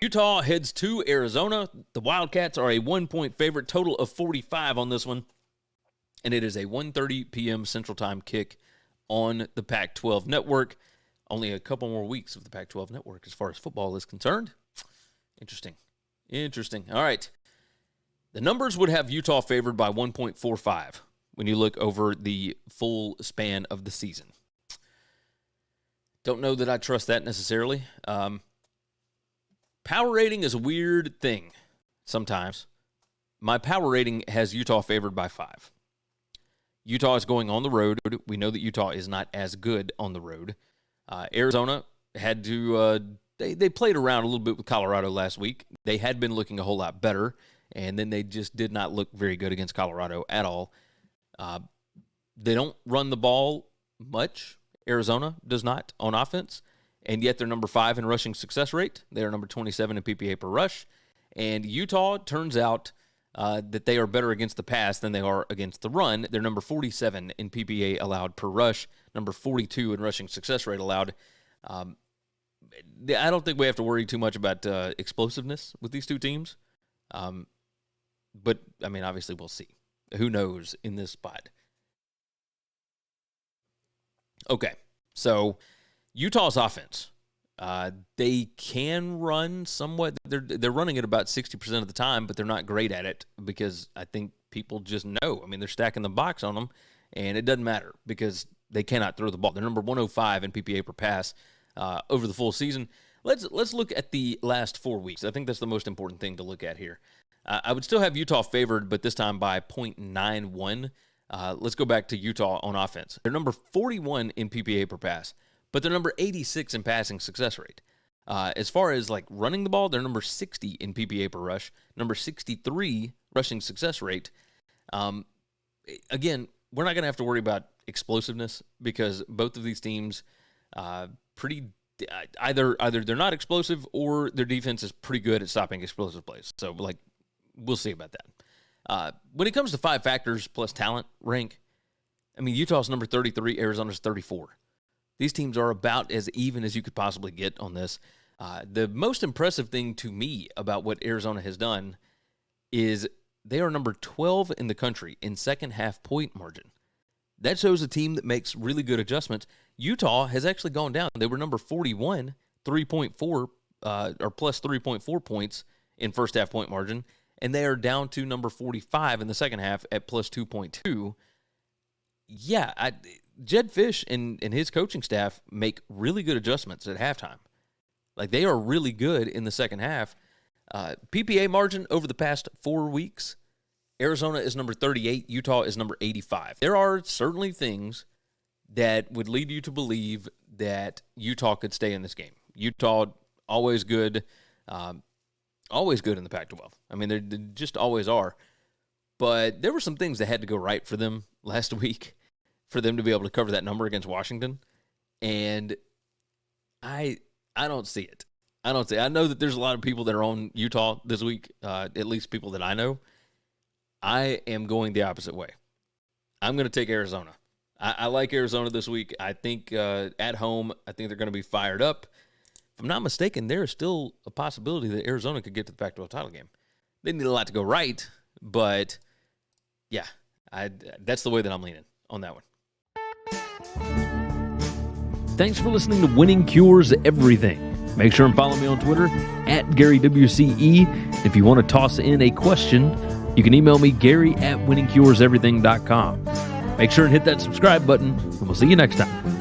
Utah heads to Arizona. The Wildcats are a 1-point favorite, total of 45 on this one. And it is a 1:30 p.m. Central Time kick on the Pac-12 network. Only a couple more weeks of the Pac-12 network as far as football is concerned. Interesting. All right. The numbers would have Utah favored by 1.45 when you look over the full span of the season. Don't know that I trust that necessarily. Power rating is a weird thing sometimes. My power rating has Utah favored by 5. Utah is going on the road. We know that Utah is not as good on the road. Arizona had to they played around a little bit with Colorado last week. They had been looking a whole lot better, and then they just did not look very good against Colorado at all. They don't run the ball much. Arizona does not on offense. And yet they're number 5 in rushing success rate. They are number 27 in PPA per rush. And Utah, turns out that they are better against the pass than they are against the run. They're number 47 in PPA allowed per rush, number 42 in rushing success rate allowed. I don't think we have to worry too much about explosiveness with these two teams. But, I mean, obviously we'll see. Who knows in this spot? Okay, so Utah's offense, they can run somewhat. They're running it about 60% of the time, but they're not great at it because I think people just know. I mean, they're stacking the box on them, and it doesn't matter because they cannot throw the ball. They're number 105 in PPA per pass over the full season. Let's look at the last 4 weeks. I think that's the most important thing to look at here. I would still have Utah favored, but this time by 0.91. Let's go back to Utah on offense. They're number 41 in PPA per pass, but they're number 86 in passing success rate. As far as like running the ball, they're number 60 in PPA per rush, number 63 rushing success rate. Again, we're not going to have to worry about explosiveness because both of these teams either they're not explosive or their defense is pretty good at stopping explosive plays. So like we'll see about that. When it comes to 5 factors plus talent rank, I mean Utah's number 33, Arizona's 34. These teams are about as even as you could possibly get on this. The most impressive thing to me about what Arizona has done is they are number 12 in the country in second half point margin. That shows a team that makes really good adjustments. Utah has actually gone down. They were number 41, 3.4 or plus 3.4 points in first half point margin, and they are down to number 45 in the second half at plus 2.2. Yeah, Jed Fish and his coaching staff make really good adjustments at halftime. Like, they are really good in the second half. PPA margin over the past 4 weeks, Arizona is number 38, Utah is number 85. There are certainly things that would lead you to believe that Utah could stay in this game. Utah, always good in the Pac-12. I mean, they just always are. But there were some things that had to go right for them last week for them to be able to cover that number against Washington. And I don't see it. I know that there's a lot of people that are on Utah this week, at least people that I know. I am going the opposite way. I'm going to take Arizona. I like Arizona this week. I think at home, I think they're going to be fired up. If I'm not mistaken, there is still a possibility that Arizona could get to the Pac-12 title game. They need a lot to go right, but yeah, that's the way that I'm leaning on that one. Thanks for listening to Winning Cures Everything. Make sure and follow me on Twitter at GaryWCE. If you want to toss in a question, you can email me, Gary@winningcureseverything.com. Make sure and hit that subscribe button, and we'll see you next time.